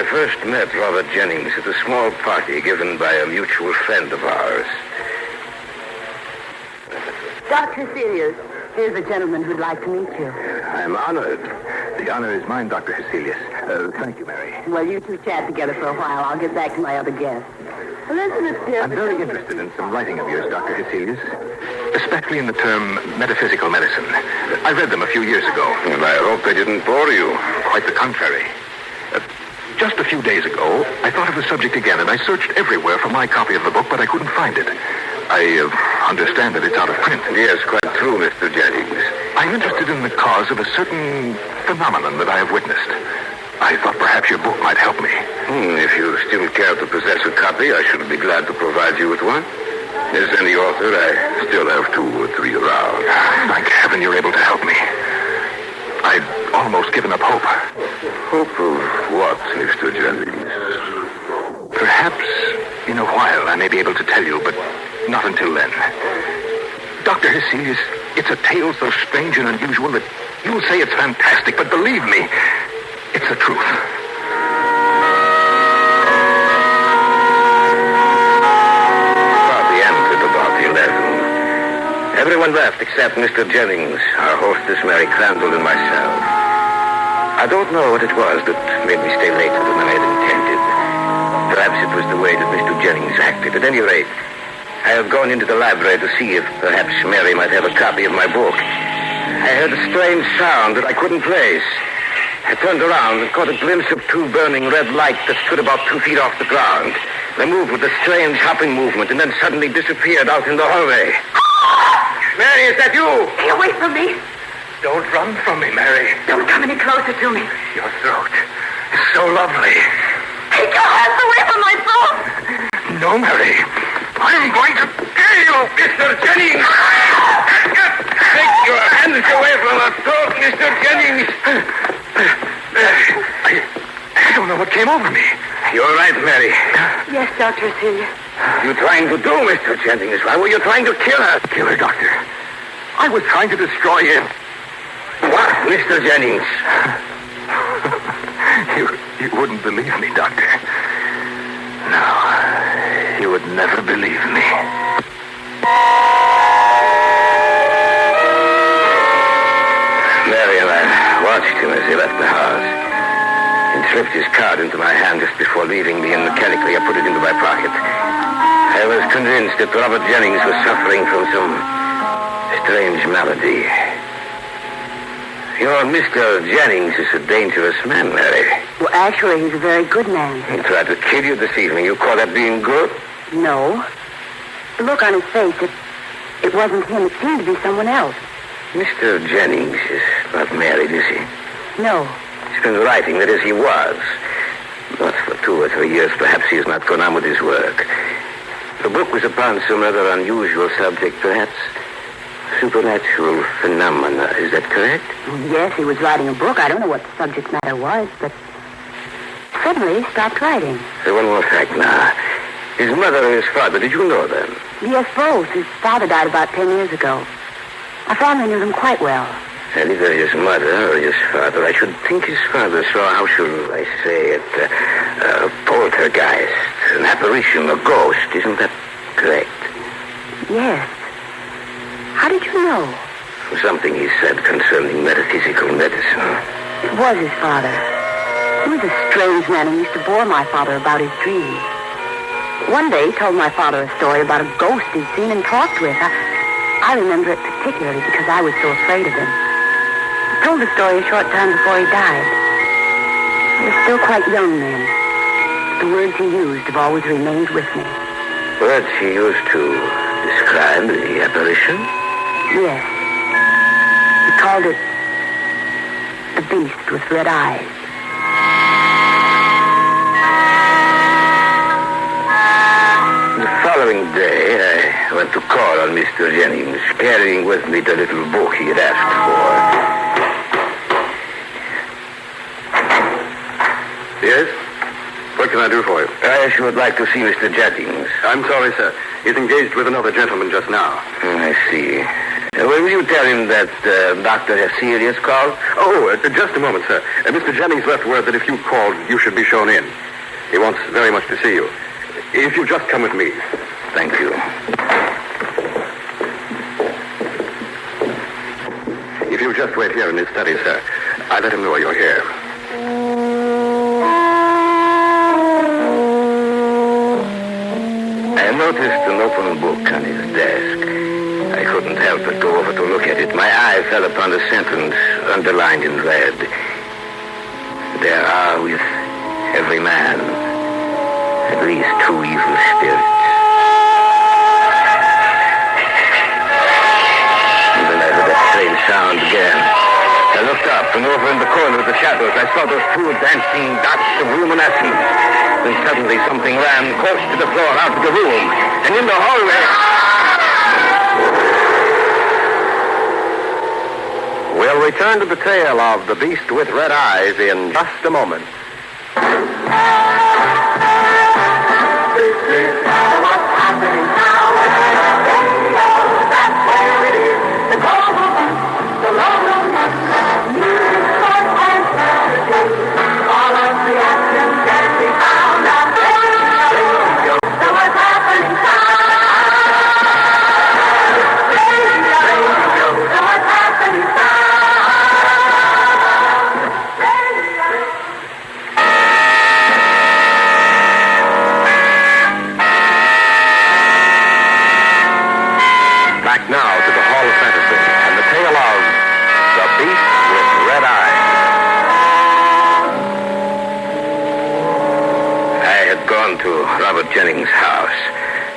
I first met Robert Jennings at a small party given by a mutual friend of ours. Dr. Heselius, here's a gentleman who'd like to meet you. I'm honored. The honor is mine, Dr. Heselius. Thank you, Mary. Well, you two chat together for a while. I'll get back to my other guests. Elizabeth, dear. I'm very interested in some writing of yours, Dr. Heselius, especially in the term metaphysical medicine. I read them a few years ago. Well, I hope they didn't bore you. Quite the contrary. Just a few days ago, I thought of the subject again, and I searched everywhere for my copy of the book, but I couldn't find it. I understand that it's out of print. Yes, quite true, Mr. Jennings. I'm interested in the cause of a certain phenomenon that I have witnessed. I thought perhaps your book might help me. If you still care to possess a copy, I should be glad to provide you with one. As any author, I still have 2 or 3 around. Thank heaven you're able to help me. I'd almost given up hope. Hope of what, Mr. Jennings? Perhaps in a while I may be able to tell you, but not until then. Dr. Heselius, it's a tale so strange and unusual that you'll say it's fantastic, but believe me, it's the truth. Party ended about 11. Everyone left except Mr. Jennings, our hostess Mary Crandall, and myself. I don't know what it was that made me stay later than I had intended. Perhaps it was the way that Mr. Jennings acted. At any rate, I had gone into the library to see if perhaps Mary might have a copy of my book. I heard a strange sound that I couldn't place. I turned around and caught a glimpse of 2 burning red lights that stood about 2 feet off the ground. They moved with a strange hopping movement and then suddenly disappeared out in the hallway. Mary, is that you? Stay away from me. Don't run from me, Mary. Don't come any closer to me. Your throat is so lovely. Take your hands away from my throat. No, Mary. I'm going to kill you, Mr. Jennings. Take your hands away from her throat, Mr. Jennings. I don't know what came over me. You're right, Mary. Yes, Dr. Heselius. What are you trying to do, Mr. Jennings? Why were you trying to kill her? Kill her, Doctor. I was trying to destroy him. What, Mr. Jennings? You wouldn't believe me, Doctor. No, you would never believe me. Mary and I watched him as he left the house. He slipped his card into my hand just before leaving me, and mechanically I put it into my pocket. I was convinced that Robert Jennings was suffering from some strange malady. Your Mr. Jennings is a dangerous man, Mary. Well, actually, he's a very good man. He tried to kill you this evening. You call that being good? No. The look on his face, it wasn't him. It seemed to be someone else. Mr. Jennings is not married, is he? No. He's been writing, that is, he was. But for 2 or 3 years, perhaps he has not gone on with his work. The book was upon some rather unusual subject, perhaps. Supernatural phenomena. Is that correct? Yes, he was writing a book. I don't know what the subject matter was, but suddenly he stopped writing. So one more fact now. His mother and his father, did you know them? Yes, both. His father died about 10 years ago. My family knew them quite well. And either his mother or his father. I should think his father saw, how should I say it, a poltergeist, an apparition, a ghost. Isn't that correct? Yes. How did you know? Something he said concerning metaphysical medicine. It was his father. He was a strange man and used to bore my father about his dreams. One day he told my father a story about a ghost he'd seen and talked with. I remember it particularly because I was so afraid of him. He told the story a short time before he died. I was still quite young then. The words he used have always remained with me. Words he used to describe the apparition? Yes. He called it the beast with red eyes. The following day, I went to call on Mr. Jennings, carrying with me the little book he had asked for. Yes? What can I do for you? I should like to see Mr. Jennings. I'm sorry, sir. He's engaged with another gentleman just now. I see. Will you tell him that Dr. Hesselius called? Oh, just a moment, sir. Mr. Jennings left word that if you called, you should be shown in. He wants very much to see you. If you just come with me. Thank you. If you just wait here in his study, sir, I let him know you're here. I noticed an open book on his desk. I couldn't help but go over to look at it. My eye fell upon the sentence underlined in red. There are with every man at least two evil spirits. And then I heard that strange sound again. I looked up, and over in the corner of the shadows, I saw those two dancing dots of luminescence. Then suddenly something ran close to the floor, out of the room, and in the hallway. We'll return to the tale of the beast with red eyes in just a moment. Jennings' house.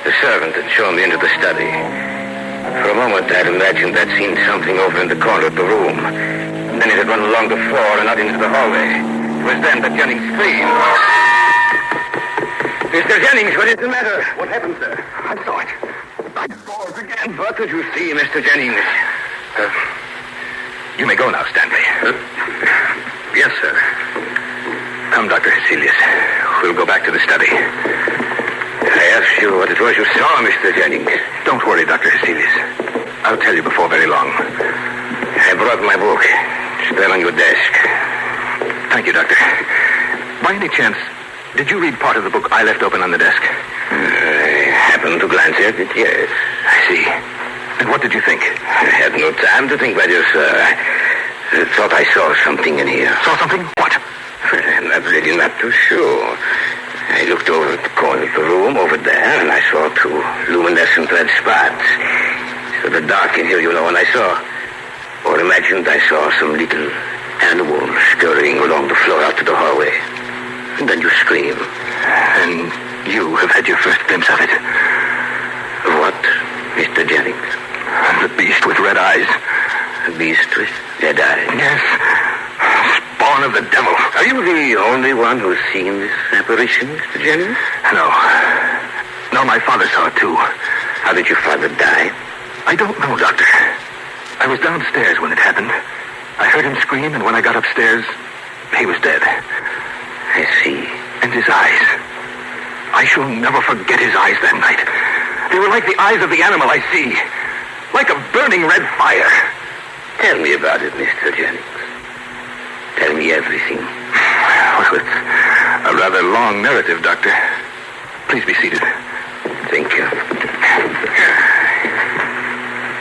The servant had shown me into the study. For a moment, I'd imagined I'd seen something over in the corner of the room. And then it had run along the floor and out into the hallway. It was then that Jennings screamed. Mr. Jennings, what is the matter? What happened, sir? I saw it. I saw it again. What did you see, Mr. Jennings? You may go now, Stanley. Yes, sir. Come, Dr. Hesselius. We'll go back to the study. I asked you what it was you saw, Mr. Jennings. Don't worry, Dr. Hesselius. I'll tell you before very long. I brought my book. It's there on your desk. Thank you, Doctor. By any chance, did you read part of the book I left open on the desk? I happened to glance at it, yes. I see. And what did you think? I had no time to think, but just thought I saw something in here. Saw something? What? I'm really not too sure. I looked over at the corner of the room, over there, and I saw two luminescent red spots. So the dark in here, you know, and I saw, or imagined I saw some little animal scurrying along the floor out to the hallway. And then you scream. And you have had your first glimpse of it? What, Mr. Jennings? The beast with red eyes. The beast with red eyes? Yes. Spawn of the devil. Are you the only one who's seen this apparition, Mr. Jennings? No. No, my father saw it too. How did your father die? I don't know, Doctor. I was downstairs when it happened. I heard him scream, and when I got upstairs, he was dead. I see. And his eyes. I shall never forget his eyes that night. They were like the eyes of the animal I see. Like a burning red fire. Tell me about it, Mr. Jennings. Tell me everything. Well, it's a rather long narrative, Doctor. Please be seated. Thank you.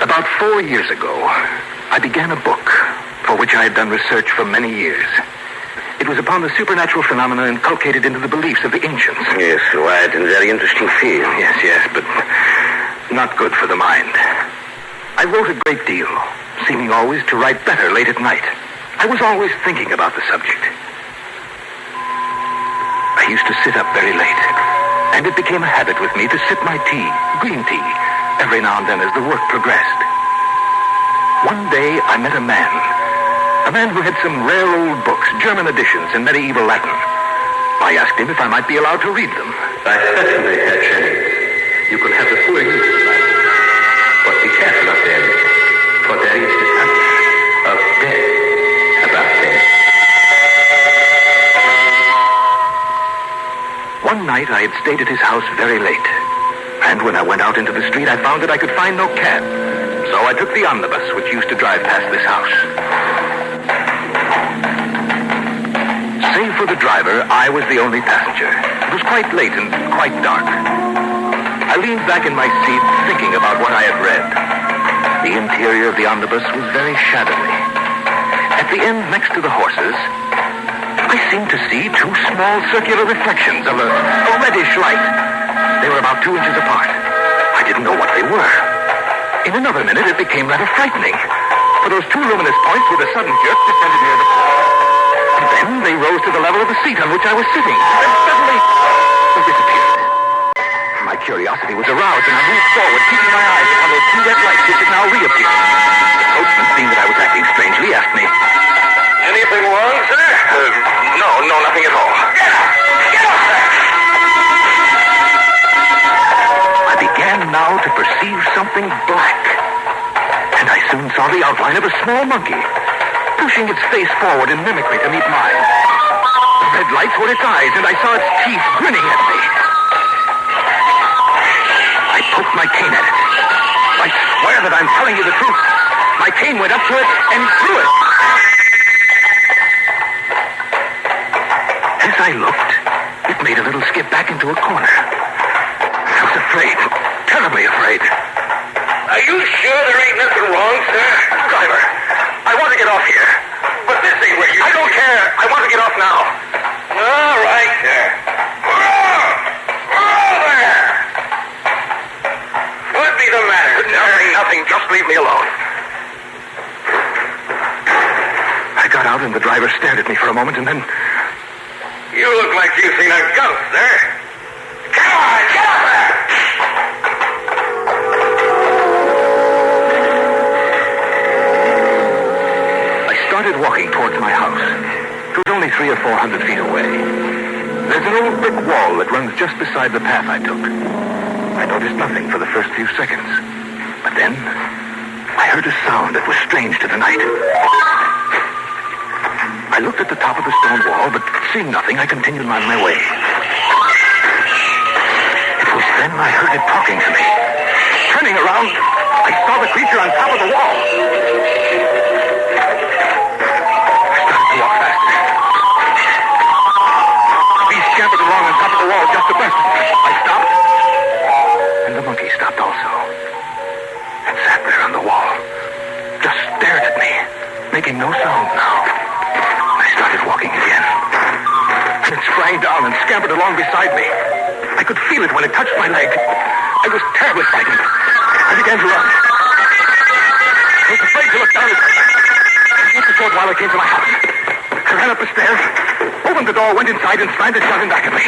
About 4 years ago, I began a book for which I had done research for many years. It was upon the supernatural phenomena inculcated into the beliefs of the ancients. Yes, wide and very interesting field. Yes, but not good for the mind. I wrote a great deal, seeming always to write better late at night. I was always thinking about the subject. I used to sit up very late, and it became a habit with me to sip my tea, green tea, every now and then as the work progressed. One day I met a man who had some rare old books, German editions in medieval Latin. I asked him if I might be allowed to read them. I certainly, Herr Jennings. You can have the full use of life. But be careful of them, for there is the touch of death about them. One night I had stayed at his house very late, and when I went out into the street, I found that I could find no cab. So I took the omnibus, which used to drive past this house. Save for the driver, I was the only passenger. It was quite late and quite dark. I leaned back in my seat, thinking about what I had read. The interior of the omnibus was very shadowy. At the end, next to the horses, I seemed to see two small circular reflections of a reddish light. They were about 2 inches apart. I didn't know what they were. In another minute, it became rather frightening, for those two luminous points with a sudden jerk descended near the floor. And then they rose to the level of the seat on which I was sitting. And suddenly, they disappeared. My curiosity was aroused, and I moved forward, keeping my eyes upon those two red lights which had now reappeared. The coachman, seeing that I was acting strangely, asked me, Anything wrong, sir? No, nothing at all. Get up! Get up, sir! I began now to perceive something black, and I soon saw the outline of a small monkey, pushing its face forward in mimicry to meet mine. The red lights were its eyes, and I saw its teeth grinning at me. I poked my cane at it. I swear that I'm telling you the truth. My cane went up to it and threw it. As I looked, it made a little skip back into a corner. I was afraid, terribly afraid. Are you sure there ain't nothing wrong, sir? Driver, I want to get off here. But this ain't where you... I don't care. I want to get off now. All right, sir. There! What'd be the matter? Nothing. Just leave me alone. I got out, and the driver stared at me for a moment, and then... You look like you've seen a ghost, sir. Come on, get up there! I started walking towards my house. It was only 300 or 400 feet away. There's an old brick wall that runs just beside the path I took. I noticed nothing for the first few seconds. But then, I heard a sound that was strange to the night. I looked at the top of the stone wall, but seeing nothing, I continued on my way. It was then I heard it talking to me. Turning around, I saw the creature on top of the wall. I started to walk faster. The beast scampered along on top of the wall just abreast of me. I stopped, and the monkey stopped also. And sat there on the wall, just stared at me, making no sound now. Walking again. And it sprang down and scampered along beside me. I could feel it when it touched my leg. I was terribly frightened. I began to run. I was afraid to look down at it. Just a short while I came to my house. I ran up the stairs, opened the door, went inside, and slammed it shut in back at me.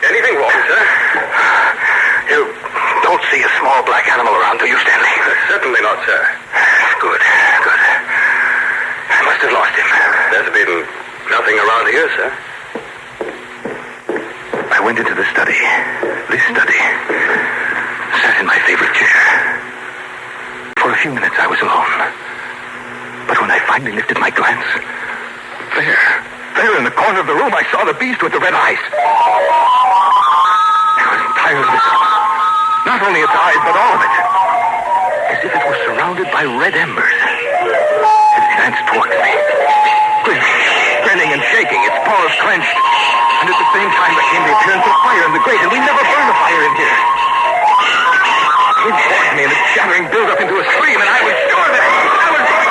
Anything wrong, sir? You don't see a small black animal around, do you, Stanley? Certainly not, sir. Good. I must have lost him. There's been nothing around here, sir. I went into the study. This study. Sat in my favorite chair. For a few minutes I was alone. But when I finally lifted my glance, there in the corner of the room, I saw the beast with the red eyes. I was entirely visible. Not only its eyes, but all of it. As if it was surrounded by red embers. It advanced towards me. Grinning and shaking, its paws clenched. And at the same time there came the appearance of fire in the grate, and we never burn a fire in here. It came towards me, and its shattering built up into a scream, and I was sure that I was going mad.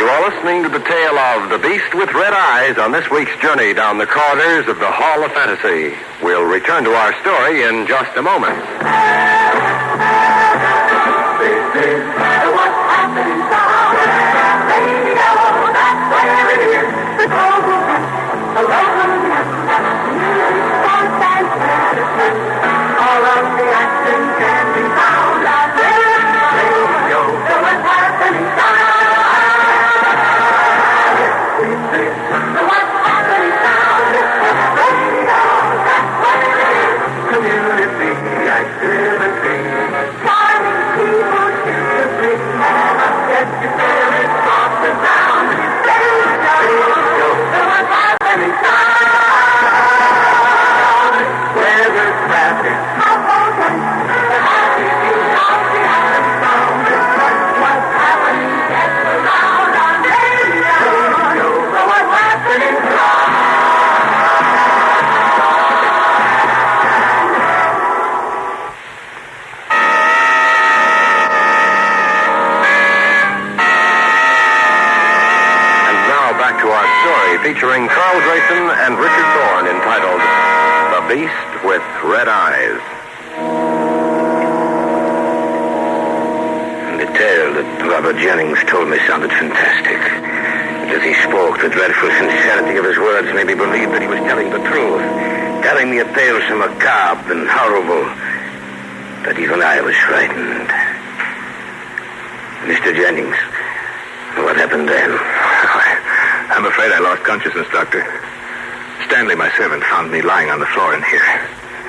You are listening to the tale of The Beast with Red Eyes on this week's journey down the corridors of the Hall of Fantasy. We'll return to our story in just a moment. Community, I live our story featuring Carl Grayson and Richard Thorne entitled The Beast with Red Eyes. The tale that Robert Jennings told me sounded fantastic. As he spoke, the dreadful sincerity of his words made me believe that he was telling the truth, telling me a tale so macabre and horrible that even I was frightened. Mr. Jennings, what happened then? I'm afraid I lost consciousness, Doctor. Stanley, my servant, found me lying on the floor in here.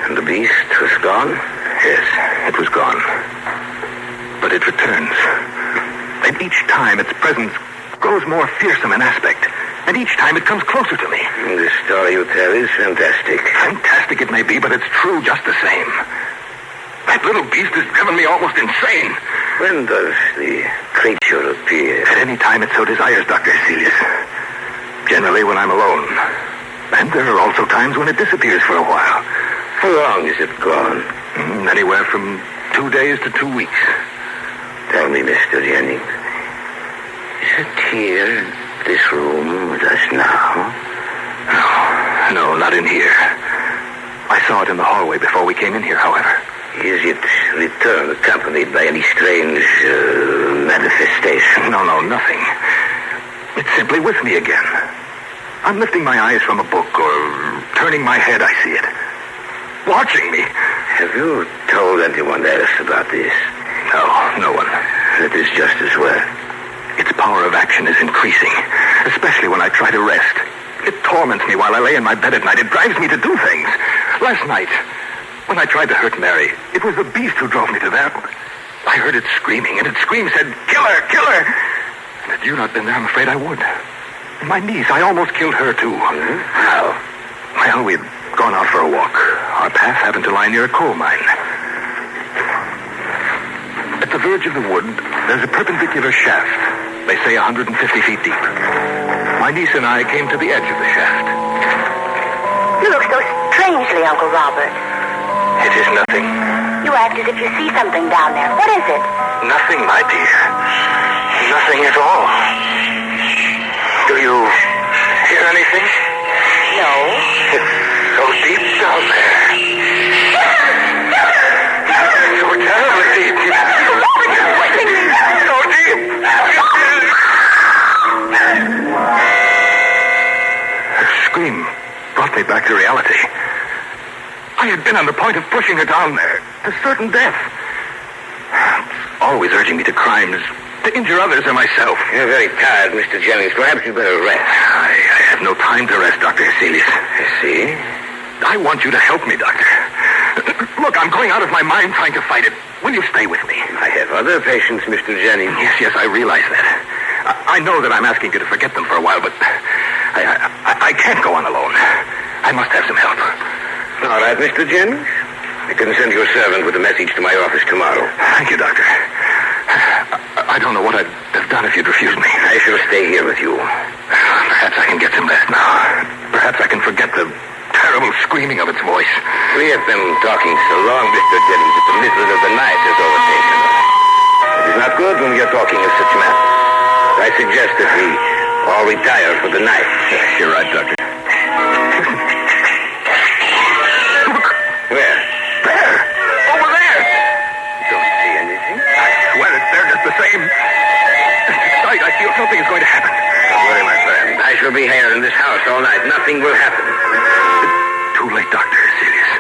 And the beast was gone? Yes, it was gone. But it returns. And each time its presence grows more fearsome in aspect. And each time it comes closer to me. The story you tell is fantastic. Fantastic it may be, but it's true just the same. That little beast has driven me almost insane. When does the creature appear? At any time it so desires, Dr. Celius. Generally when I'm alone. And there are also times when it disappears for a while. How long is it gone? Anywhere from 2 days to 2 weeks. Tell me, Mr. Jennings. Is it here, this room with us now? No, not in here. I saw it in the hallway before we came in here, however. Is it returned accompanied by any strange manifestation? No, nothing. It's simply with me again. I'm lifting my eyes from a book or turning my head, I see it. Watching me. Have you told anyone else about this? No one. That is just as well. Its power of action is increasing, especially when I try to rest. It torments me while I lay in my bed at night. It drives me to do things. Last night, when I tried to hurt Mary, it was the beast who drove me to that. I heard it screaming, and its scream said, "Kill her, kill her!" And had you not been there, I'm afraid I would. And my niece, I almost killed her, too. How? Well, we'd gone out for a walk. Our path happened to lie near a coal mine. At the verge of the wood, there's a perpendicular shaft. They say 150 feet deep. My niece and I came to the edge of the shaft. You look so strangely, Uncle Robert. It is nothing. You act as if you see something down there. What is it? Nothing, my dear. Nothing at all. Do you hear anything? No. It's so deep down there. So terribly deep. So deep. Her scream brought me back to reality. I had been on the point of pushing her down there to certain death. Always urging me to crimes, to injure others or myself. You're very tired, Mr. Jennings. Perhaps you better rest. I have no time to rest, Dr. Celius. I see. I want you to help me, Doctor. Look, I'm going out of my mind trying to fight it. Will you stay with me? I have other patients, Mr. Jennings. Yes, I realize that. I know that I'm asking you to forget them for a while, but I can't go on alone. I must have some help. All right, Mr. Jennings. I can send your servant with a message to my office tomorrow. Thank you, Doctor. I don't know what I'd have done if you'd refused me. I shall stay here with you. Perhaps I can get some rest now. Perhaps I can forget the terrible screaming of its voice. We have been talking so long, Mr. Jennings, that the middle of the night has overtaken us. It is not good when we are talking of such matters. I suggest that we all retire for the night. You're right, Doctor. Look. Where? There. Over there. Don't see anything. I swear it's there just the same. Sight, I feel something is going to happen. Don't worry, my friend. I shall be here in this house all night. Nothing will happen. Too late, Dr. Celius.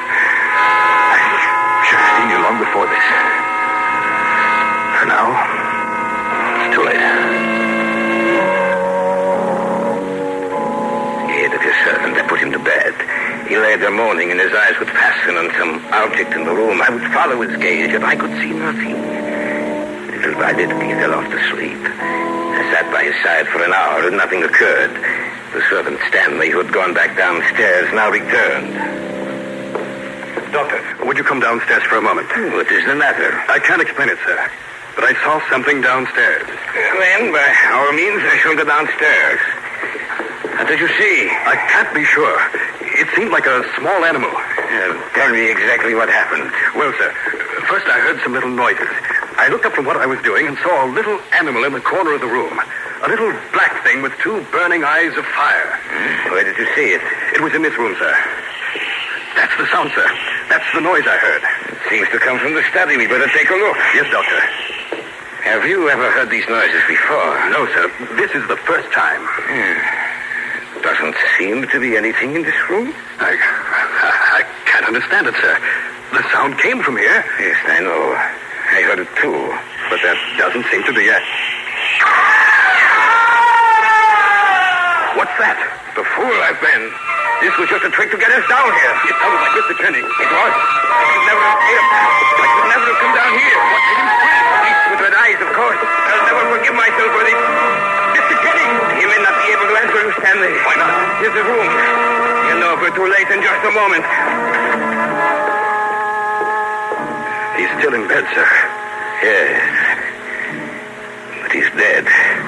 I should have seen you long before this. For now, it's too late. He took his servant. I put him to bed. He lay there moaning, and his eyes would fasten on some object in the room. I would follow his gaze, yet I could see nothing. Little by little, he fell off to sleep. I sat by his side for an hour, and nothing occurred. The servant, Stanley, who had gone back downstairs, now returned. Doctor, would you come downstairs for a moment? What is the matter? I can't explain it, sir, but I saw something downstairs. Then, by all means, I shall go downstairs. What did you see? I can't be sure. It seemed like a small animal. Tell me exactly what happened. Well, sir, first I heard some little noises. I looked up from what I was doing and saw a little animal in the corner of the room. A little black thing with two burning eyes of fire. Where did you see it? It was in this room, sir. That's the sound, sir. That's the noise I heard. It seems to come from the study. We better take a look. Yes, Doctor. Have you ever heard these noises before? No, sir. This is the first time. Doesn't seem to be anything in this room. I can't understand it, sir. The sound came from here. Yes, I know. I heard it too. But that doesn't seem to be it. What's that? The fool I've been. This was just a trick to get us down here. It sounded like Mr. Jennings. It was. I should never have paid a pass. I should never have come down here. What made him scream? Beast with red eyes, of course. I'll never forgive myself for this. Mr. Jennings! You may not be able to answer him, Stanley. Why not? Here's the room. You'll know if we're too late in just a moment. He's still in bed, sir. Yes. But he's dead.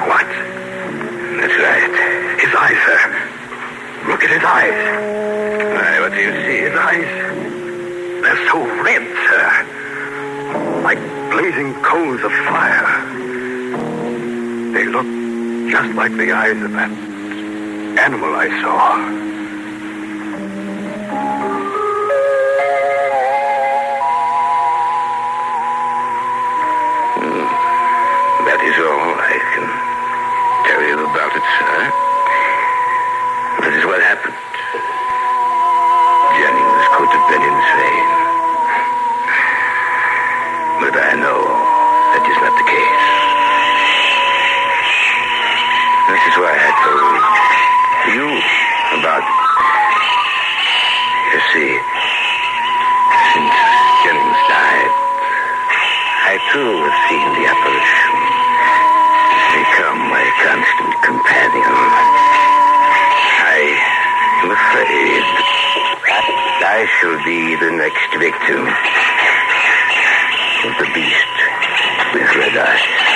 What? That's right. His eyes, sir. Look at his eyes. Why, what do you see? His eyes, they're so red, sir. Like blazing coals of fire. They look just like the eyes of that animal I saw. That is all I can tell you about it, sir. That is what happened. Jennings could have been insane. But I know that is not the case. This is why I told you about it. You see, since Jennings died, I too have seen the apparition become my constant companion. I'm afraid I shall be the next victim of the beast with red eyes.